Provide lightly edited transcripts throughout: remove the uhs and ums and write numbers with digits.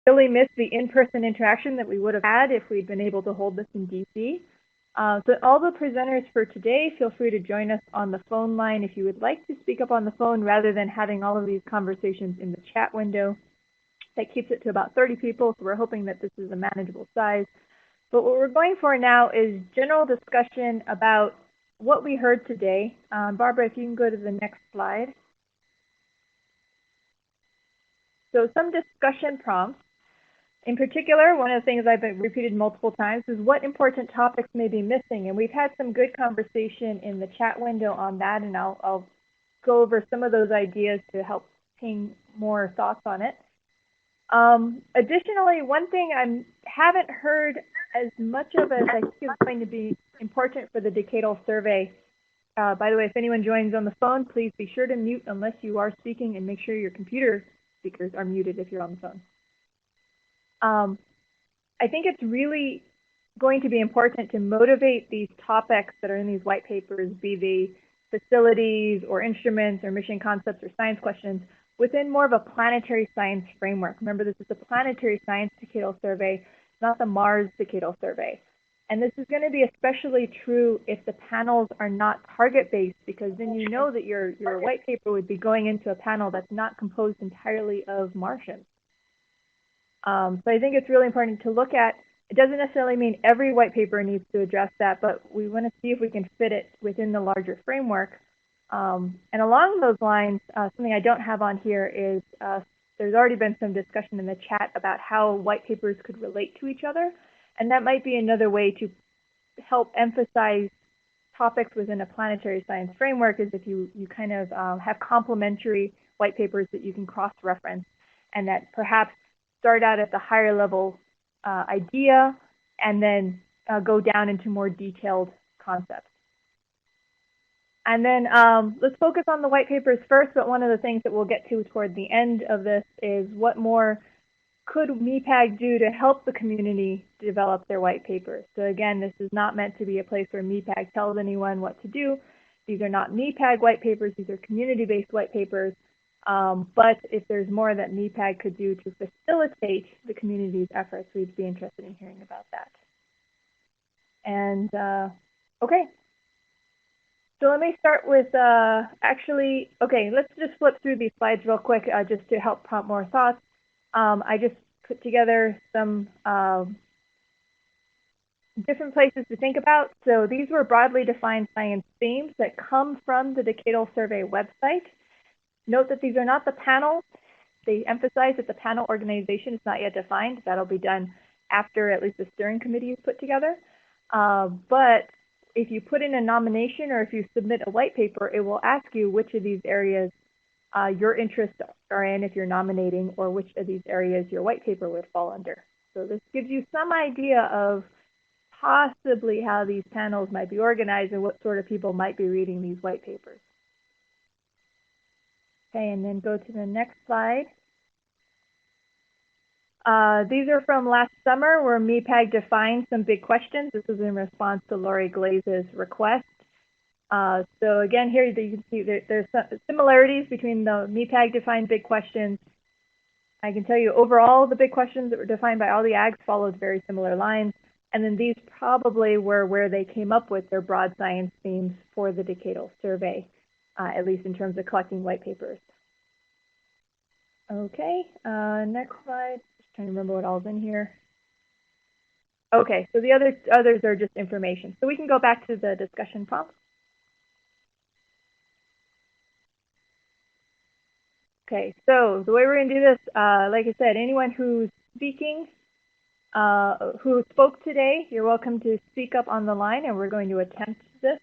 really miss the in-person interaction that we would have had if we'd been able to hold this in DC. So all the presenters for today, feel free to join us on the phone line if you would like to speak up on the phone rather than having all of these conversations in the chat window. That keeps it to about 30 people, so we're hoping that this is a manageable size. But what we're going for now is general discussion about what we heard today. Barbara, if you can go to the next slide. So some discussion prompts. In particular, one of the things I've been repeated multiple times is what important topics may be missing. And we've had some good conversation in the chat window on that, and I'll go over some of those ideas to help ping more thoughts on it. Additionally, one thing I haven't heard as much of as I think is going to be important for the Decadal survey. By the way, if anyone joins on the phone, please be sure to mute unless you are speaking, and make sure your computer speakers are muted if you're on the phone. I think it's really going to be important to motivate these topics that are in these white papers, be they facilities or instruments or mission concepts or science questions, within more of a planetary science framework. Remember, this is the planetary science decadal survey, not the Mars decadal survey. And this is going to be especially true if the panels are not target-based, because then you know that your white paper would be going into a panel that's not composed entirely of Martians. So I think it's really important to look at. It doesn't necessarily mean every white paper needs to address that, but we want to see if we can fit it within the larger framework. And along those lines, something I don't have on here is there's already been some discussion in the chat about how white papers could relate to each other. And that might be another way to help emphasize topics within a planetary science framework, is if you kind of have complementary white papers that you can cross-reference, and that perhaps start out at the higher level idea and then go down into more detailed concepts. And then let's focus on the white papers first, but one of the things that we'll get to toward the end of this is what more could MEPAG do to help the community develop their white papers. So again, this is not meant to be a place where MEPAG tells anyone what to do. These are not MEPAG white papers, these are community-based white papers. But if there's more that MEPAG could do to facilitate the community's efforts, we'd be interested in hearing about that. And okay, so let me start with let's just flip through these slides real quick just to help prompt more thoughts. I just put together some different places to think about. So these were broadly defined science themes that come from the Decadal Survey website. Note that these are not the panels. They emphasize that the panel organization is not yet defined. That'll be done after at least the steering committee is put together. But if you put in a nomination or if you submit a white paper, it will ask you which of these areas your interests are in if you're nominating, or which of these areas your white paper would fall under. So this gives you some idea of possibly how these panels might be organized and what sort of people might be reading these white papers. Okay, and then go to the next slide. These are from last summer, where MEPAG defined some big questions. This is in response to Lori Glaze's request. So again, here you can see there's some similarities between the MEPAG defined big questions. I can tell you overall the big questions that were defined by all the AGs followed very similar lines. And then these probably were where they came up with their broad science themes for the Decadal survey, at least in terms of collecting white papers. Okay, next slide. Just trying to remember what all's in here. Okay, so the others are just information. So we can go back to the discussion prompts. Okay, so the way we're going to do this, like I said, anyone who's speaking, who spoke today, you're welcome to speak up on the line, and we're going to attempt this.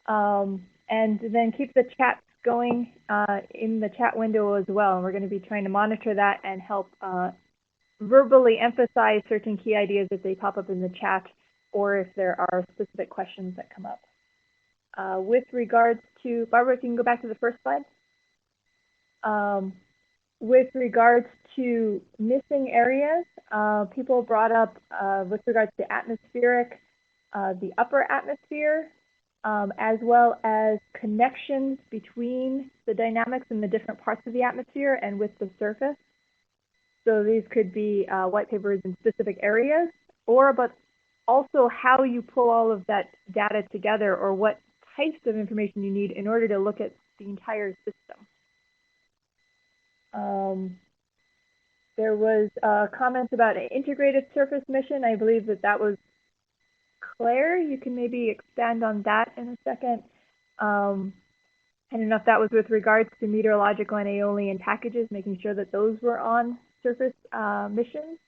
And then keep the chat going in the chat window as well. And we're going to be trying to monitor that and help verbally emphasize certain key ideas if they pop up in the chat, or if there are specific questions that come up. With regards to, Barbara, if you can go back to the first slide. With regards to missing areas, people brought up with regards to atmospheric, the upper atmosphere, as well as connections between the dynamics in the different parts of the atmosphere and with the surface. So these could be white papers in specific areas, or about also how you pull all of that data together, or what types of information you need in order to look at the entire system. There was comments about an integrated surface mission. I believe that was Claire. You can maybe expand on that in a second. I don't know if that was with regards to meteorological and aeolian packages, making sure that those were on surface missions.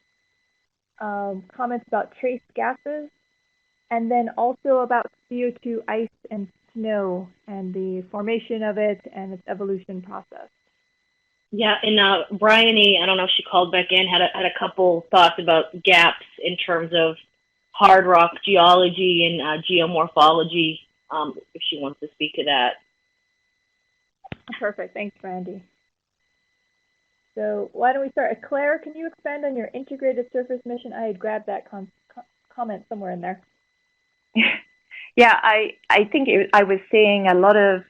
Comments about trace gases, and then also about CO2, ice, and snow, and the formation of it and its evolution process. Yeah, and Bryony, I don't know if she called back in, had a couple thoughts about gaps in terms of hard rock geology and geomorphology, if she wants to speak to that. Perfect. Thanks, Brandy. So why don't we start? Claire, can you expand on your integrated surface mission? I had grabbed that comment somewhere in there. Yeah, I think I was seeing a lot of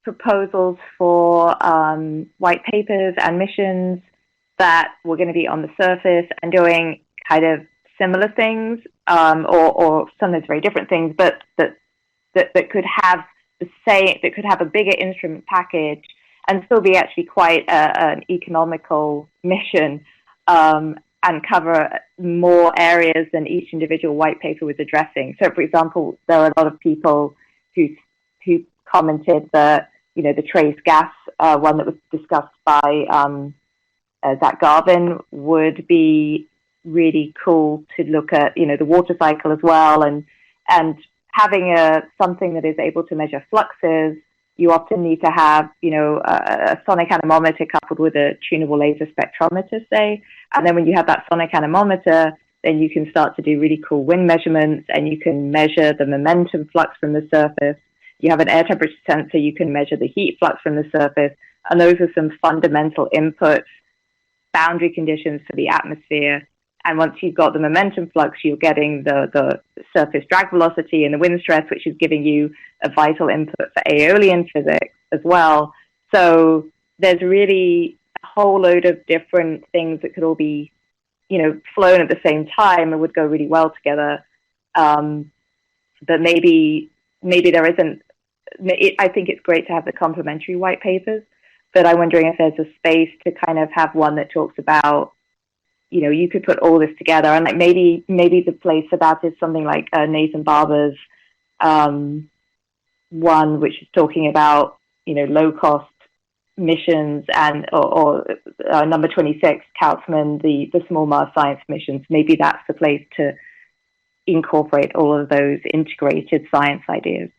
proposals for white papers and missions that were going to be on the surface and doing kind of similar things, or sometimes very different things, but that could have that could have a bigger instrument package and still be actually quite an economical mission, and cover more areas than each individual white paper was addressing. So, for example, there are a lot of people who commented that, the trace gas one that was discussed by Zach Garvin would be really cool to look at, the water cycle as well, and having something that is able to measure fluxes. You often need to have, a sonic anemometer coupled with a tunable laser spectrometer, say. And then when you have that sonic anemometer, then you can start to do really cool wind measurements, and you can measure the momentum flux from the surface. You have an air temperature sensor, you can measure the heat flux from the surface. And those are some fundamental inputs, boundary conditions for the atmosphere. And once you've got the momentum flux, you're getting the surface drag velocity and the wind stress, which is giving you a vital input for aeolian physics as well. So there's really a whole load of different things that could all be, flown at the same time and would go really well together. But maybe there isn't. I think it's great to have the complementary white papers, but I'm wondering if there's a space to kind of have one that talks about, you could put all this together, and like maybe the place for that is something like Nathan Barber's one, which is talking about low cost missions, and or number 26, Kautzman, the small Mars science missions. Maybe that's the place to incorporate all of those integrated science ideas.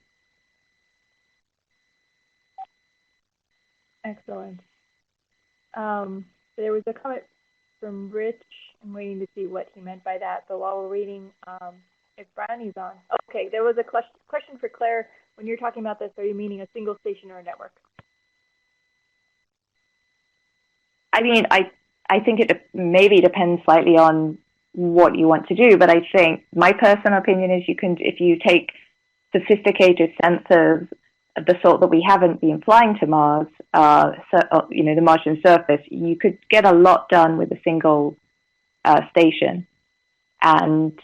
Excellent. There was a comment from Rich. I'm waiting to see what he meant by that. But while we're waiting, if Brownie's on. Okay, there was a question for Claire. When you're talking about this, are you meaning a single station or a network? I mean, I think it maybe depends slightly on what you want to do, but I think my personal opinion is if you take sophisticated sensors of the sort that we haven't been flying to Mars, the Martian surface, you could get a lot done with a single station. And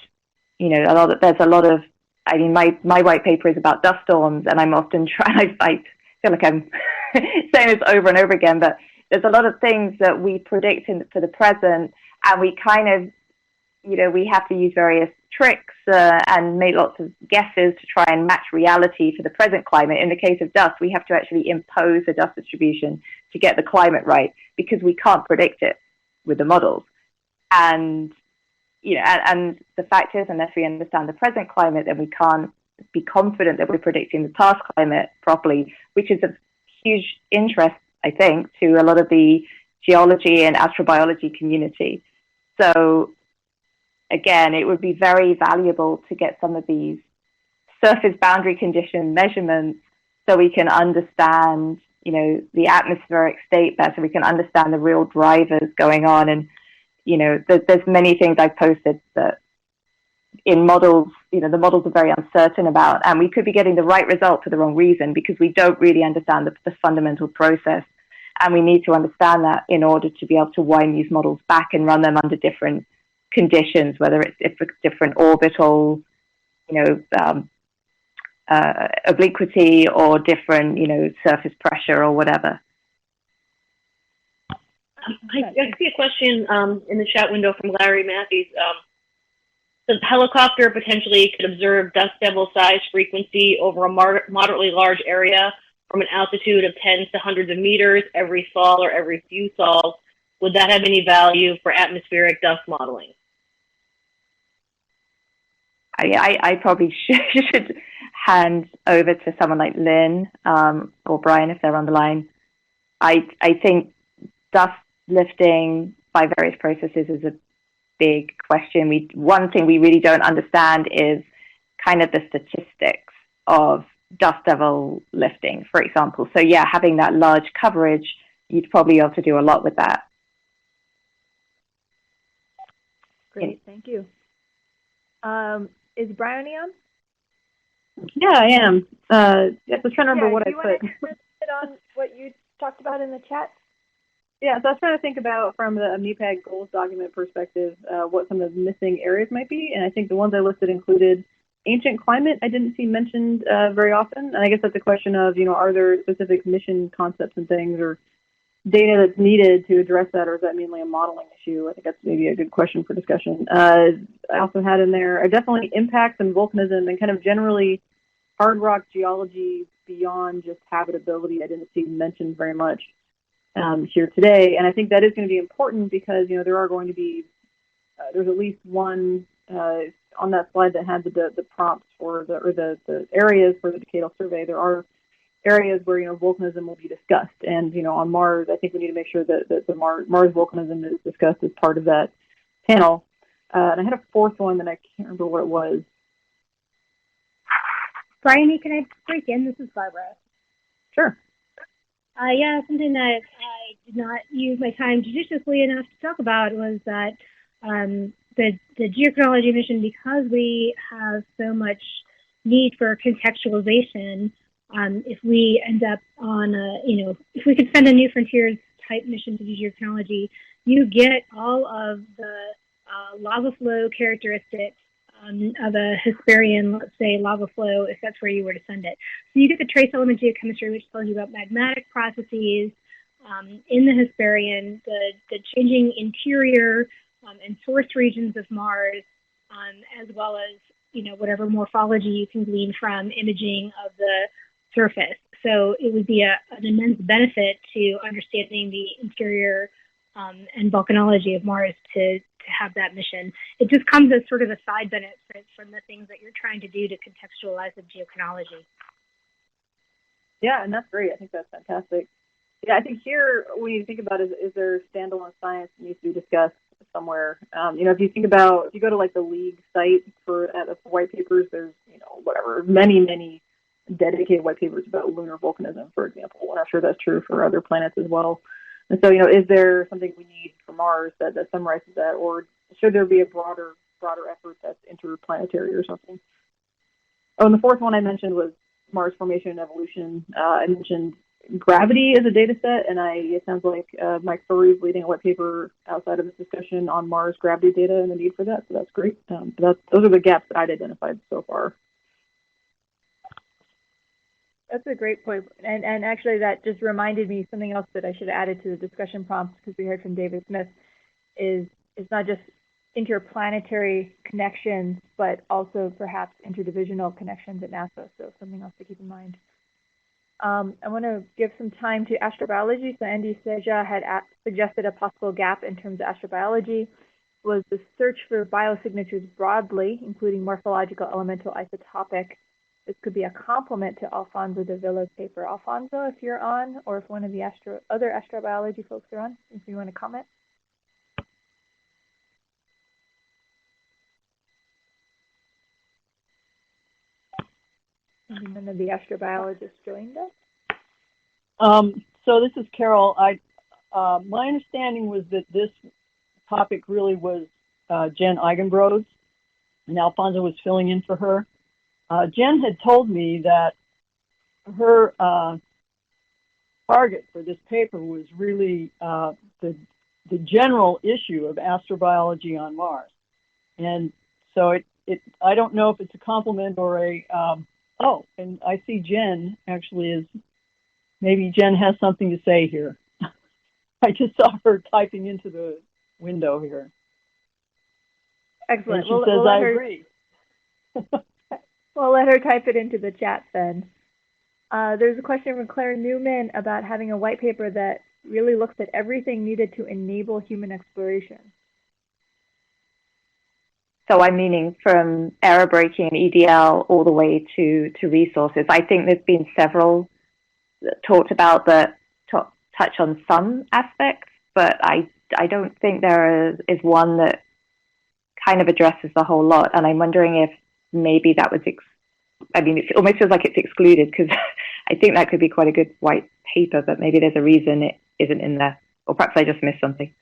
there's a lot of. I mean, my white paper is about dust storms, and I'm often trying. I feel like I'm saying this over and over again, but there's a lot of things that we predict for the present, and we kind of, we have to use various tricks and make lots of guesses to try and match reality for the present climate. In the case of dust, we have to actually impose a dust distribution to get the climate right, because we can't predict it with the models. And, and the fact is, unless we understand the present climate, then we can't be confident that we're predicting the past climate properly, which is of huge interest, I think, to a lot of the geology and astrobiology community. So, again, it would be very valuable to get some of these surface boundary condition measurements so we can understand, the atmospheric state better, so we can understand the real drivers going on. And, there's many things I've posted that in models, the models are very uncertain about, and we could be getting the right result for the wrong reason because we don't really understand the fundamental process. And we need to understand that in order to be able to wind these models back and run them under different conditions, whether it's different orbital, obliquity, or different, surface pressure or whatever. I see a question in the chat window from Larry Matthews. The helicopter potentially could observe dust devil size frequency over a moderately large area from an altitude of tens to hundreds of meters every sol or every few sols. Would that have any value for atmospheric dust modeling? I probably should hand over to someone like Lynn or Brian if they're on the line. I think dust lifting by various processes is a big question. One thing we really don't understand is kind of the statistics of dust devil lifting, for example. So yeah, having that large coverage, you'd probably be able to do a lot with that. Great, thank you. Is Brian on? Yeah, I am. I was trying to remember what I put. Do you want to comment on what you talked about in the chat? Yeah, so I was trying to think about, from the MEPAG goals document perspective, what some of the missing areas might be. And I think the ones I listed included ancient climate. I didn't see mentioned very often. And I guess that's a question of, are there specific mission concepts and things or data that's needed to address that, or is that mainly a modeling issue? I think that's maybe a good question for discussion. I also had in there definitely impacts and volcanism and kind of generally hard rock geology beyond just habitability. I didn't see mentioned very much here today, and I think that is going to be important because there are going to be there's at least one on that slide that had the prompts for the areas for the Decadal survey. There are areas where volcanism will be discussed, and on Mars, I think we need to make sure that the Mars volcanism is discussed as part of that panel. And I had a fourth one that I can't remember what it was. Brian, can I break in? This is Barbara. Sure. Yeah, something that I did not use my time judiciously enough to talk about was that the geochronology mission, because we have so much need for contextualization, if we end up on if we could send a New Frontiers type mission to do geochronology, you get all of the lava flow characteristics of a Hesperian, let's say, lava flow, if that's where you were to send it. So you get the trace element geochemistry, which tells you about magmatic processes in the Hesperian, the changing interior and source regions of Mars, as well as whatever morphology you can glean from imaging of the surface. So it would be an immense benefit to understanding the interior and volcanology of Mars to have that mission. It just comes as sort of a side benefit from the things that you're trying to do to contextualize the geochronology. Yeah, and that's great. I think that's fantastic. Yeah, I think here when you think about is there standalone science that needs to be discussed somewhere? If you think about, if you go to like the League site for white papers, there's many dedicated white papers about lunar volcanism, for example. And I'm sure that's true for other planets as well. And so, is there something we need for Mars that summarizes that, or should there be a broader effort that's interplanetary or something? Oh, and the fourth one I mentioned was Mars formation and evolution. I mentioned gravity as a data set, and it sounds like Mike Furry is leading a white paper outside of this discussion on Mars gravity data and the need for that, so that's great. Those are the gaps that I'd identified so far. That's a great point. And actually that just reminded me something else that I should have added to the discussion prompts, because we heard from David Smith, is it's not just interplanetary connections, but also perhaps interdivisional connections at NASA. So something else to keep in mind. I want to give some time to astrobiology. So Andy Seja had suggested a possible gap in terms of astrobiology was the search for biosignatures broadly, including morphological, elemental, isotopic. This could be a complement to Alfonso de Villa's paper. Alfonso, if you're on, or if one of the other astrobiology folks are on, if you want to comment. Maybe none of the astrobiologists joined us. So this is Carol. My understanding was that this topic really was Jen Eigenbro's, and Alfonso was filling in for her. Jen had told me that her target for this paper was really the general issue of astrobiology on Mars. And so I don't know if it's a compliment or a, oh, and I see Jen actually is, maybe Jen has something to say here. I just saw her typing into the window here. Excellent. And she says, I agree. We'll let her type it into the chat then. There's a question from Claire Newman about having a white paper that really looks at everything needed to enable human exploration. So I'm meaning from error braking and EDL all the way to resources. I think there's been several that talked about that touch on some aspects, but I don't think there is one that kind of addresses the whole lot. And I'm wondering if maybe that was, I mean, it almost feels like it's excluded because I think that could be quite a good white paper, but maybe there's a reason it isn't in there, or perhaps I just missed something.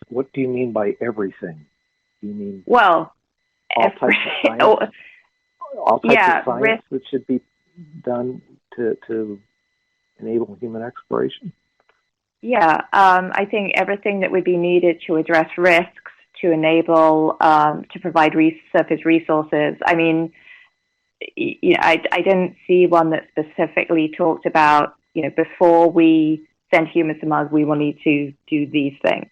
What do you mean by everything? Do you mean well, all types of science? All types of science that should be done to enable human exploration? Yeah, I think everything that would be needed to address risks, to enable, to provide surface resources. I mean, I didn't see one that specifically talked about, before we send humans to Mars, we will need to do these things.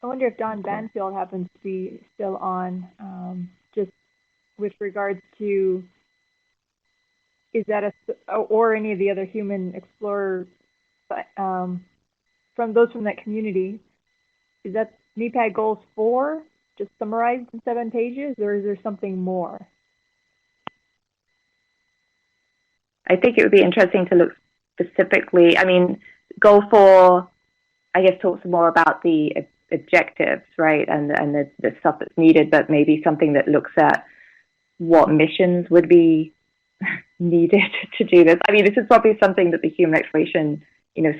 I wonder if Don Banfield happens to be still on, just with regards to, is that or any of the other human explorers, from that community, is that MEPAG Goals 4 just summarized in 7 pages, or is there something more? I think it would be interesting to look specifically, I mean, Goal 4, I guess, talks more about the objectives, right, and the stuff that's needed, but maybe something that looks at what missions would be needed to do this. I mean, this is probably something that the human exploration,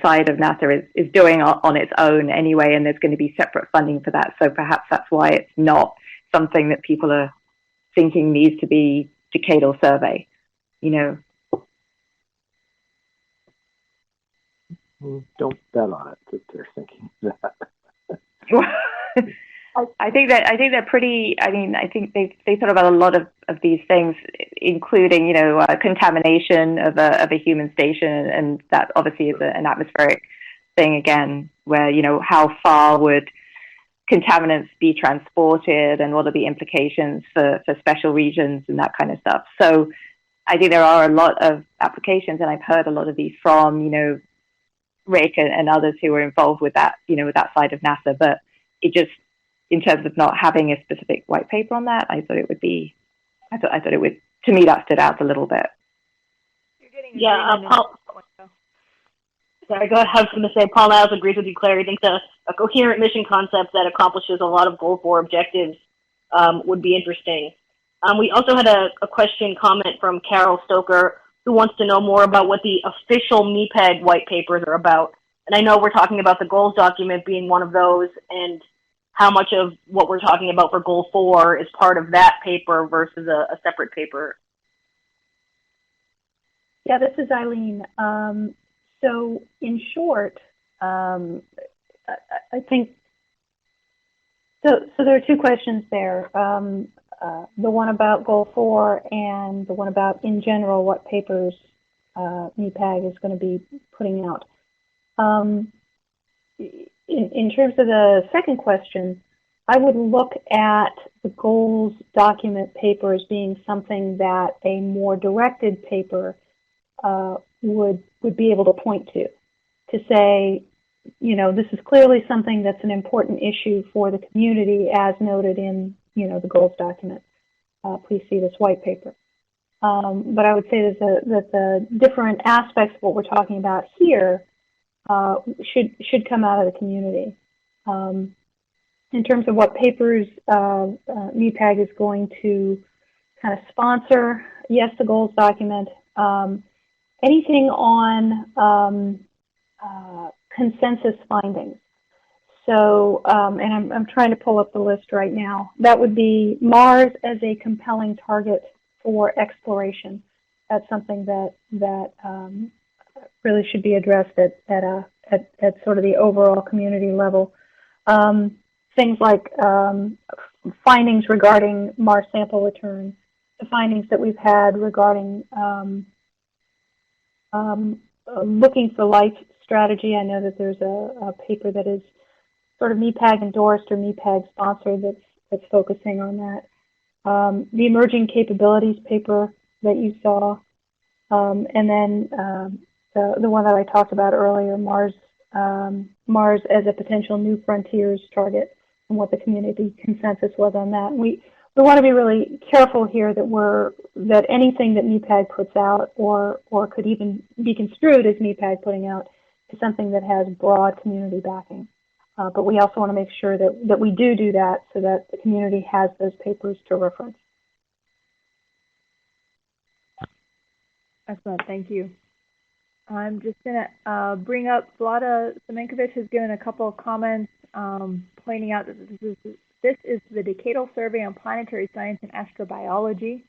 side of NASA is doing on its own anyway, and there's going to be separate funding for that. So perhaps that's why it's not something that people are thinking needs to be decadal survey, Don't bet on it that they're thinking that. I think they're pretty. I mean, I think they thought about a lot of these things, including contamination of a human station, and that obviously is an atmospheric thing again, where how far would contaminants be transported, and what are the implications for special regions and that kind of stuff. So I think there are a lot of applications, and I've heard a lot of these from Rick and others who are involved with that with that side of NASA, but it just, in terms of not having a specific white paper on that, I thought it would, to me, that stood out a little bit. Yeah, Paul. Sorry, go ahead. I was going to say, Paul Niles agrees with you, Claire. He thinks a coherent mission concept that accomplishes a lot of Goal 4 objectives would be interesting. We also had a comment from Carol Stoker, who wants to know more about what the official MEPAG white papers are about. And I know we're talking about the goals document being one of those, and how much of what we're talking about for Goal 4 is part of that paper versus a separate paper. Yeah, this is Eileen. So in short, I think, so there are two questions there. The one about Goal 4 and the one about, in general, what papers MEPAG is going to be putting out. In terms of the second question, I would look at the goals document paper as being something that a more directed paper would be able to point to say, this is clearly something that's an important issue for the community, as noted in, the goals document. Please see this white paper. But I would say that the different aspects of what we're talking about here should come out of the community. In terms of what papers MEPAG is going to kind of sponsor, yes, the goals document. Anything on consensus findings. So, and I'm trying to pull up the list right now. That would be Mars as a compelling target for exploration. That's something that really should be addressed at sort of the overall community level. Things like findings regarding Mars sample return, the findings that we've had regarding looking for life strategy. I know that there's a paper that is sort of MEPAG endorsed or MEPAG sponsored that's focusing on that. The emerging capabilities paper that you saw, and then the one that I talked about earlier, Mars as a potential new frontiers target, and what the community consensus was on that. We want to be really careful here that anything that MEPAG puts out or could even be construed as MEPAG putting out is something that has broad community backing. But we also want to make sure that we do that so that the community has those papers to reference. Excellent, thank you. I'm just going to bring up Vlada Semenkovic has given a couple of comments pointing out that this is the Decadal Survey on Planetary Science and Astrobiology.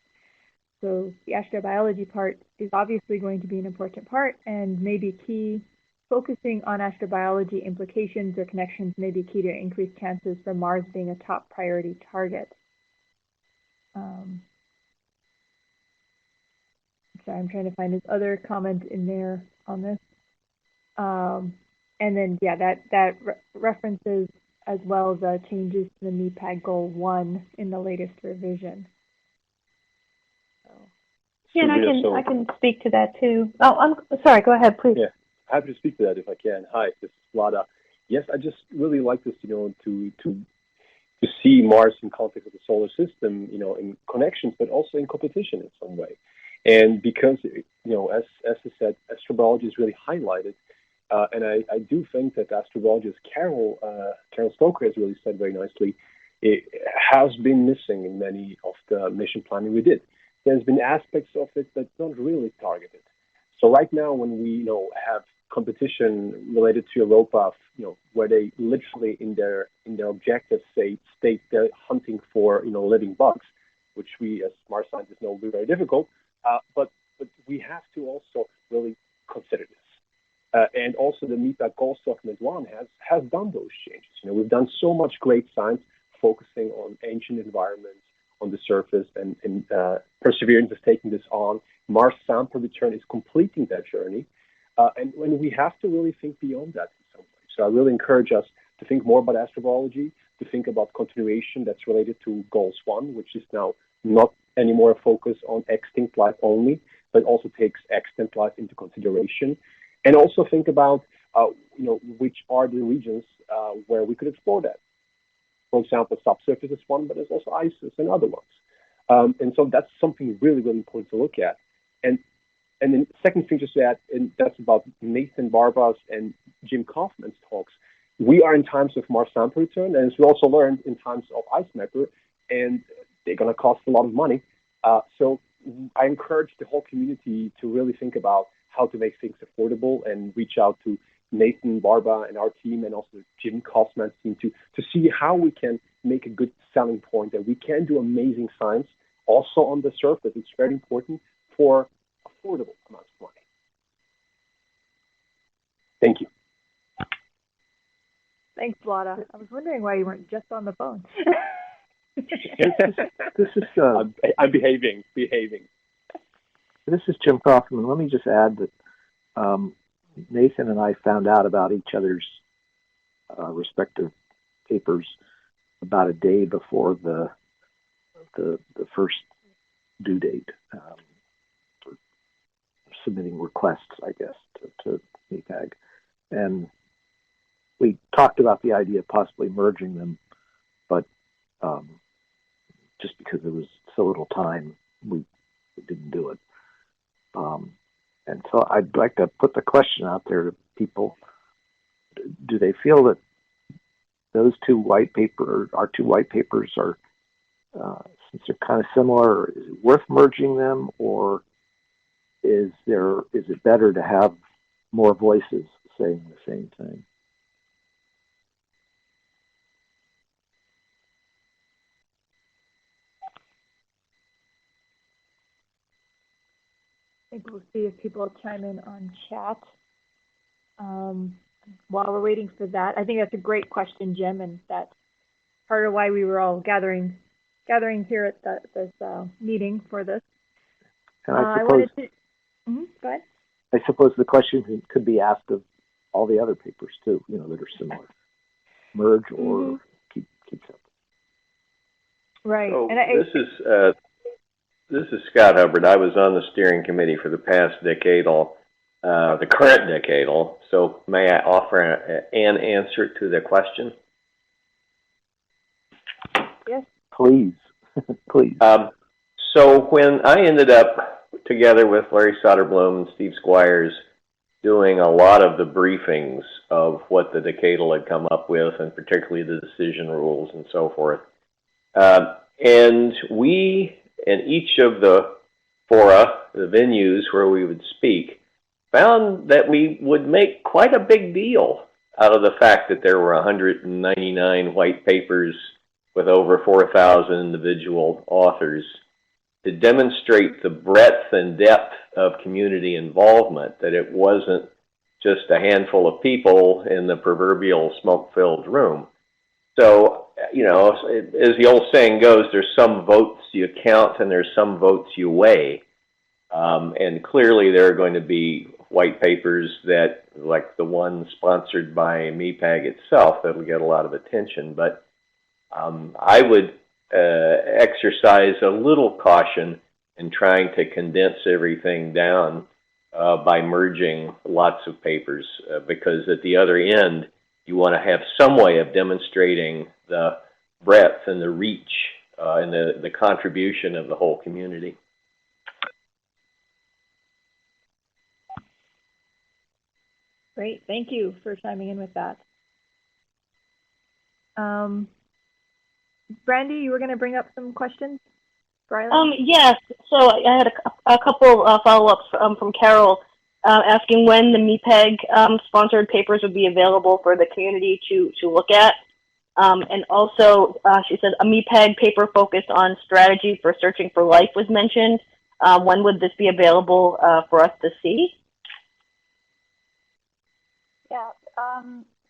So the astrobiology part is obviously going to be an important part and may be key. Focusing on astrobiology implications or connections may be key to increased chances for Mars being a top priority target. Sorry, I'm trying to find his other comment in there on this. And then, yeah, that references as well the changes to the MEPAG Goal 1 in the latest revision. So. Yeah, and I can speak to that too. Oh, I'm sorry. Go ahead, please. Yeah, happy to speak to that if I can. Hi, this is Vlada. Yes, I just really like this, to see Mars in context of the solar system, in connections, but also in competition in some way. And because, as I said, astrobiology is really highlighted, and I do think that astrobiologist Carol Stoker has really said very nicely, it has been missing in many of the mission planning we did. There's been aspects of it that don't really target it. So right now, when we have competition related to Europa, where they literally in their objectives state they're hunting for living bugs, which we as Mars scientists know will be very difficult. But we have to also really consider this. And also the MEPAG Goals Document 1 has done those changes. We've done so much great science focusing on ancient environments on the surface, and Perseverance is taking this on. Mars sample return is completing that journey. And when we have to really think beyond that in some way. So I really encourage us to think more about astrobiology, to think about continuation that's related to Goals 1, which is now not anymore a focus on extinct life only, but also takes extant life into consideration. And also think about, which are the regions where we could explore that. For example, subsurface is one, but there's also ISIS and other ones. And so that's something really, really important to look at. And then second thing just to add, and that's about Nathan Barba's and Jim Kaufman's talks. We are in times of Mars sample return, and as we also learned in times of IceMapper, and they're going to cost a lot of money. So I encourage the whole community to really think about how to make things affordable and reach out to Nathan Barba and our team, and also Jim Kaufman's team to see how we can make a good selling point that we can do amazing science also on the surface. It's very important for affordable amounts of money. Thank you. Thanks, Vlada. I was wondering why you weren't just on the phone. This is I'm behaving. This is Jim Kaufman. Let me just add that Nathan and I found out about each other's respective papers about a day before the first due date for submitting requests, I guess, to MEPAG. And we talked about the idea of possibly merging them, but just because there was so little time, we didn't do it. And so I'd like to put the question out there to people. Do they feel that our two white papers are, since they're kind of similar, is it worth merging them, or is it better to have more voices saying the same thing? think we'll see if people chime in on chat. While we're waiting for that, I think that's a great question, Jim, and that's part of why we were all gathering here at this meeting for this. And I suppose, wanted to, go ahead. I suppose the question could be asked of all the other papers too, you know, that are similar. Merge or keep separate. Right. So And this is Scott Hubbard. I was on the steering committee for the past decadal, the current decadal. So may I offer an answer to the question? Yes. Please, please. So when I ended up together with Larry Soderblom and Steve Squires doing a lot of the briefings of what the decadal had come up with, and particularly the decision rules and so forth, and we, in each of the fora, the venues where we would speak, found that we would make quite a big deal out of the fact that there were 199 white papers with over 4,000 individual authors to demonstrate the breadth and depth of community involvement, that it wasn't just a handful of people in the proverbial smoke-filled room. So, you know, as the old saying goes, there's some votes you count and there's some votes you weigh. And clearly there are going to be white papers that, like the one sponsored by MEPAG itself, that will get a lot of attention. But I would exercise a little caution in trying to condense everything down by merging lots of papers, because at the other end, you want to have some way of demonstrating the breadth and the reach and the contribution of the whole community. Great, thank you for chiming in with that. Brandy, you were going to bring up some questions? Yes. So I had a couple follow-ups from Carol asking when the MEPAG sponsored papers would be available for the community to look at. And also, she said a MEPAG paper focused on strategy for searching for life was mentioned. When would this be available for us to see? Yeah.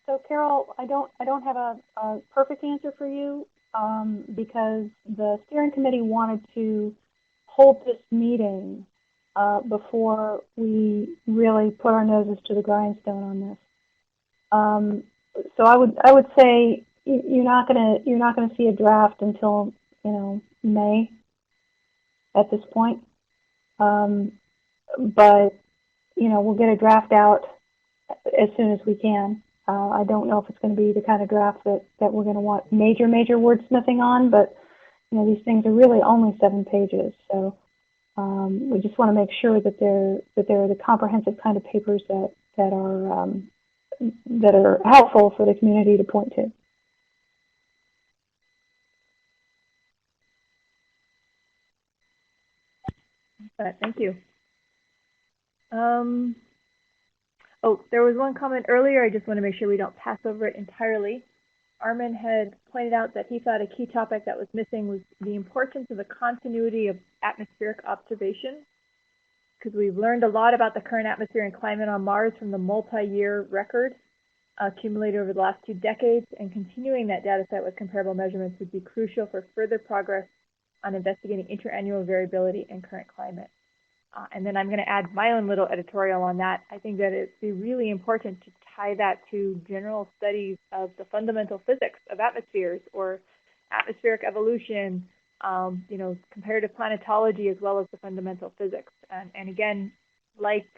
So Carol, I don't have a perfect answer for you because the steering committee wanted to hold this meeting before we really put our noses to the grindstone on this. So I would say you're not gonna see a draft until, you know, May at this point. But you know, we'll get a draft out as soon as we can. I don't know if it's going to be the kind of draft that we're going to want major wordsmithing on, but you know, these things are really only 7 pages, so we just want to make sure that they're the comprehensive kind of papers that are helpful for the community to point to. Thank you. Oh, there was one comment earlier. I just want to make sure we don't pass over it entirely. Armin had pointed out that he thought a key topic that was missing was the importance of the continuity of atmospheric observation, because we've learned a lot about the current atmosphere and climate on Mars from the multi-year record accumulated over the last 2 decades, and continuing that data set with comparable measurements would be crucial for further progress on investigating interannual variability in current climate. And then I'm going to add my own little editorial on that. I think that it'd be really important to tie that to general studies of the fundamental physics of atmospheres or atmospheric evolution, you know, comparative planetology, as well as the fundamental physics. And again, like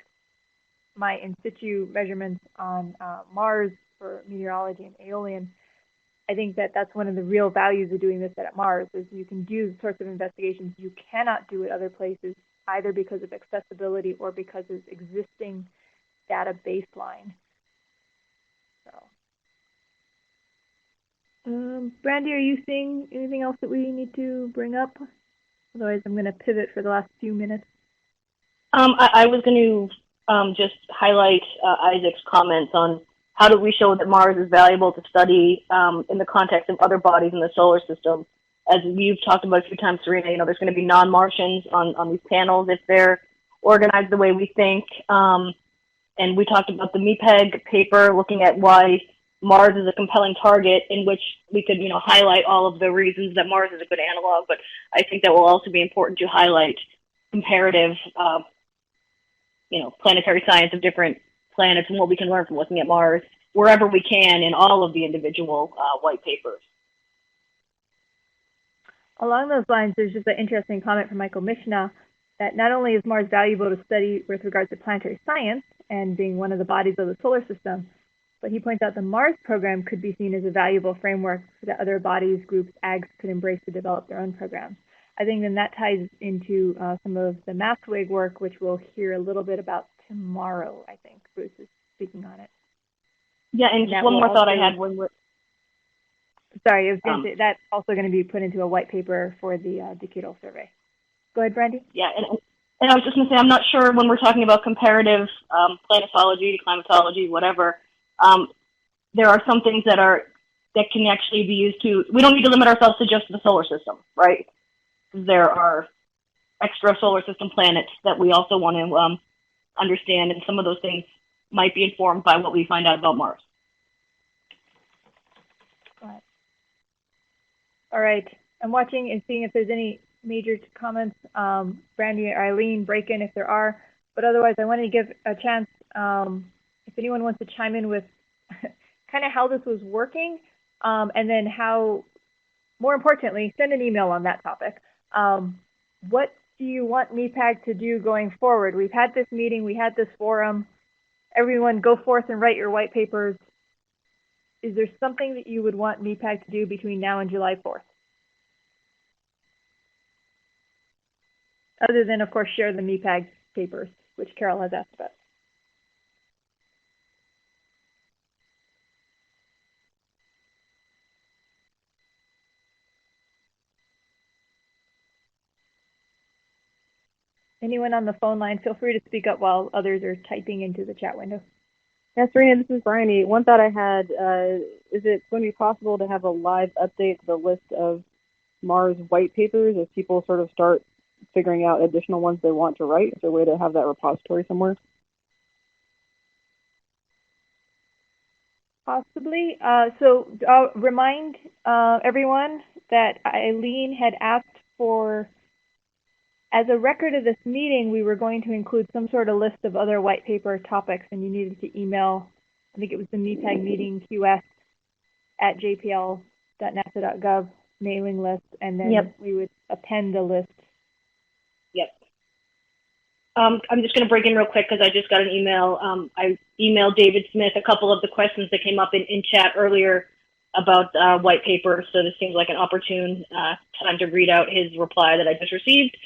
my in situ measurements on Mars for meteorology and aeolian, I think that that's one of the real values of doing this at Mars, is you can do the sorts of investigations you cannot do at other places, either because of accessibility or because of existing data baseline. So, Brandy, are you seeing anything else that we need to bring up? Otherwise, I'm going to pivot for the last few minutes. I was going to just highlight Isaac's comments on how do we show that Mars is valuable to study in the context of other bodies in the solar system. As you've talked about a few times, Serena, you know, there's going to be non-Martians on these panels. If they're organized the way we think. And we talked about the MEPAG paper, looking at why Mars is a compelling target, in which we could, highlight all of the reasons that Mars is a good analog. But I think that will also be important to highlight comparative, planetary science of different planets and what we can learn from looking at Mars wherever we can in all of the individual white papers. Along those lines, there's just an interesting comment from Michael Mishna that not only is Mars valuable to study with regards to planetary science and being one of the bodies of the solar system, but he points out the Mars program could be seen as a valuable framework that other bodies, groups, AGs could embrace to develop their own programs. I think then that ties into some of the MAPSWIG work, which we'll hear a little bit about tomorrow, I think. Bruce is speaking on it. Yeah, and just one more thought I had when we're... Sorry, I was going to say that's also going to be put into a white paper for the Decadal survey. Go ahead, Brandy. Yeah, and I was just going to say, I'm not sure when we're talking about comparative planetology, climatology, whatever, there are some things that can actually be used to, we don't need to limit ourselves to just the solar system, right? There are extra solar system planets that we also want to understand, and some of those things might be informed by what we find out about Mars. All right. I'm watching and seeing if there's any major comments. Brandy or Eileen, break in if there are. But otherwise, I wanted to give a chance if anyone wants to chime in with kind of how this was working, and then how, more importantly, send an email on that topic. What do you want MEPAG to do going forward? We've had this meeting, we had this forum. Everyone go forth and write your white papers. Is there something that you would want MEPAG to do between now and July 4th? Other than, of course, share the MEPAG papers, which Carol has asked about. Anyone on the phone line, feel free to speak up while others are typing into the chat window. Yeah, Serena, this is Bryony. One thought I had, is it going to be possible to have a live update to the list of Mars white papers as people sort of start figuring out additional ones they want to write? Is there a way to have that repository somewhere? Possibly. So remind everyone that Eileen had asked for, as a record of this meeting, we were going to include some sort of list of other white paper topics, and you needed to email, I think it was the MEPAG meeting QS at jpl.nasa.gov mailing list, and then we would append the list. Yep. I'm just going to break in real quick because I just got an email. I emailed David Smith a couple of the questions that came up in chat earlier about white paper, so this seems like an opportune time to read out his reply that I just received.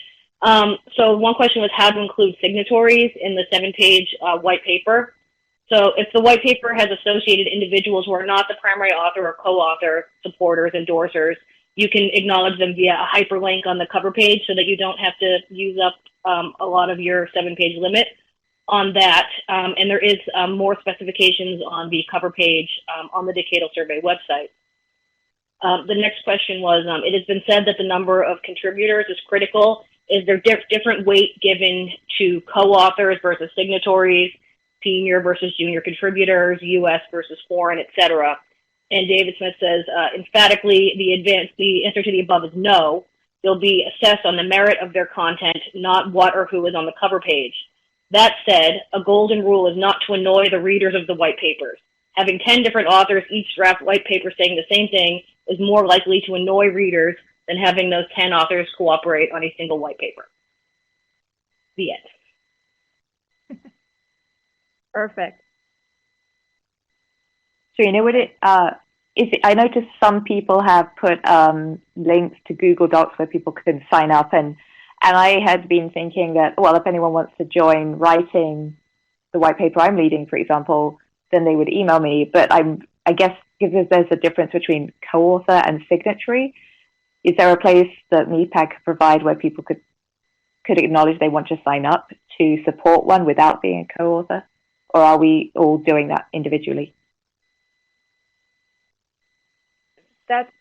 So one question was how to include signatories in the 7-page white paper. So if the white paper has associated individuals who are not the primary author or co-author, supporters, endorsers, you can acknowledge them via a hyperlink on the cover page so that you don't have to use up a lot of your 7-page limit on that. And there is more specifications on the cover page on the Decadal survey website. The next question was, it has been said that the number of contributors is critical. Is there different weight given to co-authors versus signatories, senior versus junior contributors, U.S. versus foreign, etc.? And David Smith says, emphatically, the answer to the above is no. They'll be assessed on the merit of their content, not what or who is on the cover page. That said, a golden rule is not to annoy the readers of the white papers. Having 10 different authors, each draft white paper saying the same thing, is more likely to annoy readers than having those 10 authors cooperate on a single white paper. The end. Perfect. Serena, would it, I noticed some people have put links to Google Docs where people can sign up, and I had been thinking that, well, if anyone wants to join writing the white paper I'm leading, for example, then they would email me. But I guess because there's a difference between co-author and signatory, is there a place that MEPAG could provide where people could acknowledge they want to sign up to support one without being a co-author? Or are we all doing that individually? That's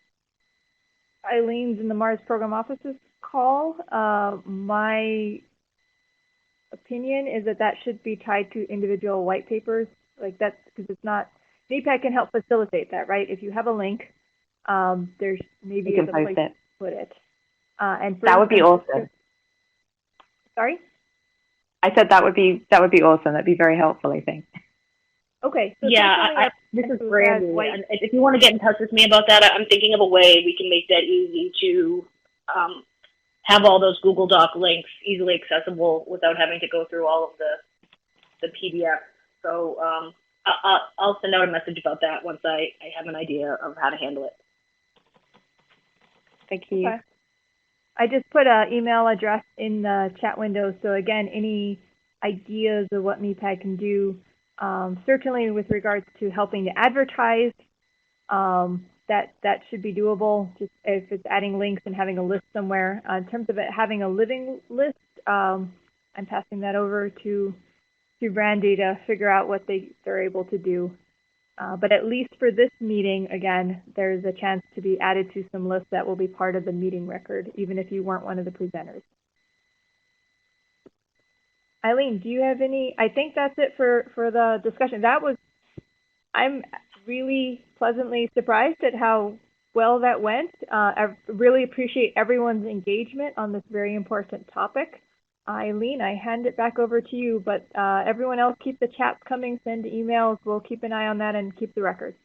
Eileen's in the Mars Program Office's call. opinion is that that should be tied to individual white papers. Like that's because it's not, MEPAG can help facilitate that, right? If you have a link, there's maybe You a can place post it. to put it. And for That would be instance, awesome. Sorry? I said that would be awesome. That'd be very helpful, I think. Okay. So Yeah, this is Brandy. And if you want to get in touch with me about that, I'm thinking of a way we can make that easy to have all those Google Doc links easily accessible without having to go through all of the PDF. So I'll send out a message about that once I have an idea of how to handle it. Thank you. Okay. I just put an email address in the chat window. So again, any ideas of what MEPAG can do, certainly with regards to helping to advertise, that should be doable. Just if it's adding links and having a list somewhere. In terms of it having a living list, I'm passing that over to Brandy to figure out what they're able to do. But at least for this meeting, again, there's a chance to be added to some lists that will be part of the meeting record, even if you weren't one of the presenters. Eileen, do you have any? I think that's it for the discussion. I'm really pleasantly surprised at how well that went. I really appreciate everyone's engagement on this very important topic. Eileen, I hand it back over to you, but everyone else keep the chats coming, send emails. We'll keep an eye on that and keep the records.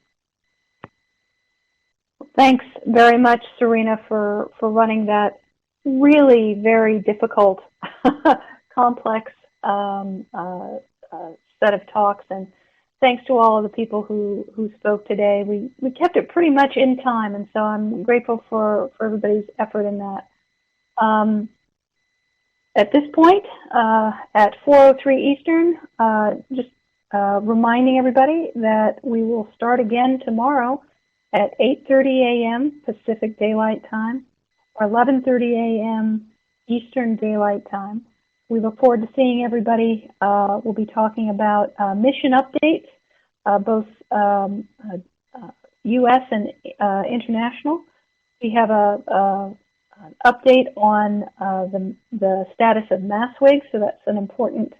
Thanks very much, Serena, for running that really very difficult, complex set of talks. And thanks to all of the people who spoke today. We kept it pretty much in time, and so I'm grateful for everybody's effort in that. At this point, at 4:03 Eastern, just reminding everybody that we will start again tomorrow at 8:30 a.m. Pacific Daylight Time or 11:30 a.m. Eastern Daylight Time. We look forward to seeing everybody. We'll be talking about mission updates, both U.S. and international. We have an update on the status of MassWig, so that's an important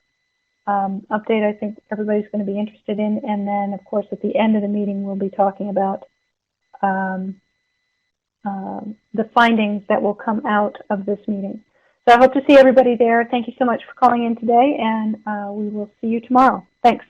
update I think everybody's going to be interested in. And then, of course, at the end of the meeting, we'll be talking about the findings that will come out of this meeting. So I hope to see everybody there. Thank you so much for calling in today, and we will see you tomorrow. Thanks.